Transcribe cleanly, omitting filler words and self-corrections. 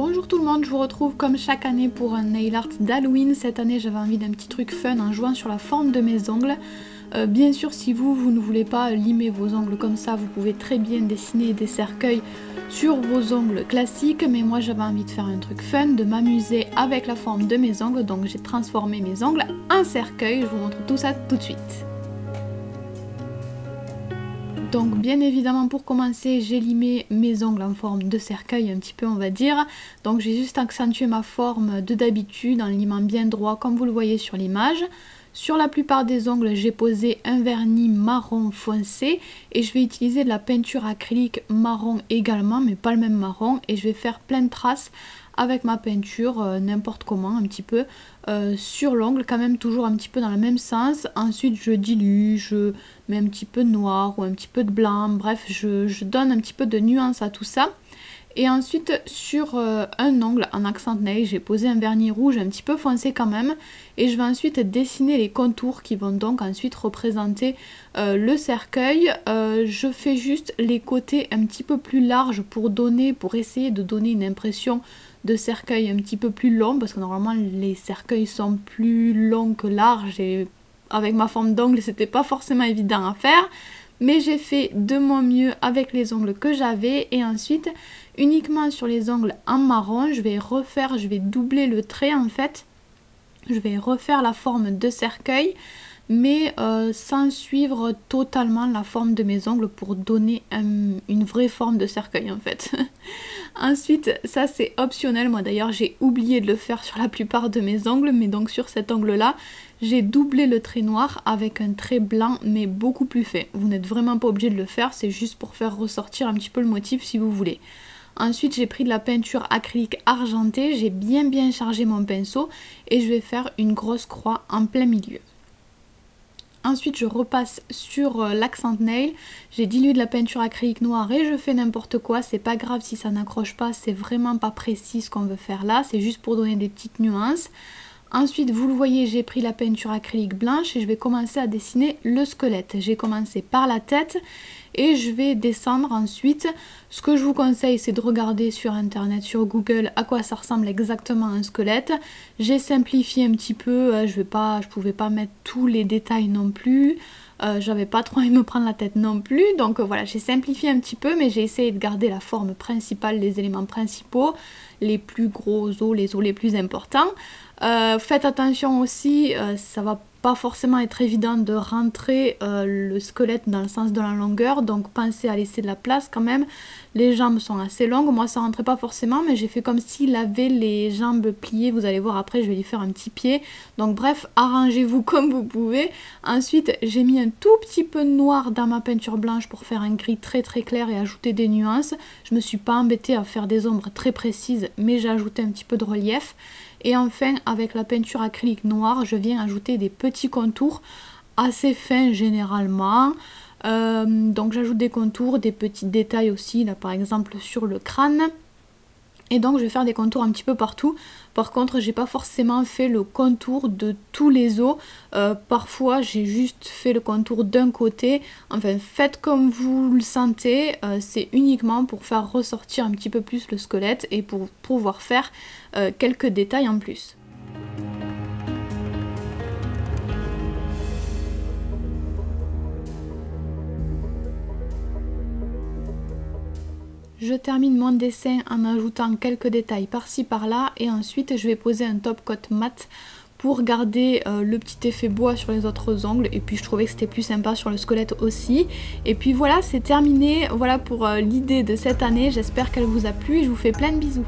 Bonjour tout le monde, je vous retrouve comme chaque année pour un nail art d'Halloween. Cette année j'avais envie d'un petit truc fun en jouant sur la forme de mes ongles. Bien sûr si vous ne voulez pas limer vos ongles comme ça, vous pouvez très bien dessiner des cercueils sur vos ongles classiques. Mais moi j'avais envie de faire un truc fun, de m'amuser avec la forme de mes ongles. Donc j'ai transformé mes ongles en cercueil, je vous montre tout ça tout de suite. Donc bien évidemment pour commencer j'ai limé mes ongles en forme de cercueil un petit peu on va dire. Donc j'ai juste accentué ma forme de d'habitude en limant bien droit comme vous le voyez sur l'image. Sur la plupart des ongles j'ai posé un vernis marron foncé et je vais utiliser de la peinture acrylique marron également mais pas le même marron, et je vais faire plein de traces avec ma peinture n'importe comment un petit peu sur l'ongle, quand même toujours un petit peu dans le même sens. Ensuite je dilue, je mets un petit peu de noir ou un petit peu de blanc, bref je donne un petit peu de nuance à tout ça. Et ensuite sur un ongle en accent nail j'ai posé un vernis rouge un petit peu foncé quand même, et je vais ensuite dessiner les contours qui vont donc ensuite représenter le cercueil. Je fais juste les côtés un petit peu plus larges pour essayer de donner une impression de cercueil un petit peu plus long, parce que normalement les cercueils sont plus longs que larges et avec ma forme d'ongle c'était pas forcément évident à faire. Mais j'ai fait de mon mieux avec les ongles que j'avais, et ensuite uniquement sur les ongles en marron je vais doubler le trait en fait. Je vais refaire la forme de cercueil mais sans suivre totalement la forme de mes ongles pour donner une vraie forme de cercueil en fait. Ensuite ça c'est optionnel, moi d'ailleurs j'ai oublié de le faire sur la plupart de mes ongles, mais donc sur cet ongle là j'ai doublé le trait noir avec un trait blanc mais beaucoup plus fait. Vous n'êtes vraiment pas obligé de le faire, c'est juste pour faire ressortir un petit peu le motif si vous voulez. Ensuite j'ai pris de la peinture acrylique argentée, j'ai bien chargé mon pinceau et je vais faire une grosse croix en plein milieu. Ensuite je repasse sur l'accent nail, j'ai dilué de la peinture acrylique noire et je fais n'importe quoi, c'est pas grave si ça n'accroche pas, c'est vraiment pas précis ce qu'on veut faire là, c'est juste pour donner des petites nuances. Ensuite vous le voyez j'ai pris la peinture acrylique blanche et je vais commencer à dessiner le squelette. J'ai commencé par la tête et je vais descendre ensuite. Ce que je vous conseille c'est de regarder sur internet, sur Google, à quoi ça ressemble exactement un squelette. J'ai simplifié un petit peu, je pouvais pas mettre tous les détails non plus. J'avais pas trop envie de me prendre la tête non plus, donc voilà j'ai simplifié un petit peu, mais j'ai essayé de garder la forme principale, les éléments principaux, les plus gros os, les os les plus importants. Faites attention aussi, ça va pas forcément être évident de rentrer le squelette dans le sens de la longueur, donc pensez à laisser de la place quand même. Les jambes sont assez longues, moi ça rentrait pas forcément mais j'ai fait comme s'il avait les jambes pliées, vous allez voir après je vais lui faire un petit pied, donc bref arrangez-vous comme vous pouvez. Ensuite j'ai mis un tout petit peu de noir dans ma peinture blanche pour faire un gris très clair et ajouter des nuances. Je me suis pas embêtée à faire des ombres très précises mais j'ai ajouté un petit peu de relief. Et enfin avec la peinture acrylique noire je viens ajouter des petits contours assez fins généralement. Donc j'ajoute des contours, des petits détails aussi là par exemple sur le crâne. Et donc je vais faire des contours un petit peu partout. Par contre j'ai pas forcément fait le contour de tous les os. Parfois j'ai juste fait le contour d'un côté. Enfin faites comme vous le sentez. C'est uniquement pour faire ressortir un petit peu plus le squelette et pour pouvoir faire quelques détails en plus. Je termine mon dessin en ajoutant quelques détails par-ci par-là et ensuite je vais poser un top coat mat pour garder le petit effet bois sur les autres ongles, et puis je trouvais que c'était plus sympa sur le squelette aussi. Et puis voilà, c'est terminé, voilà pour l'idée de cette année, j'espère qu'elle vous a plu et je vous fais plein de bisous.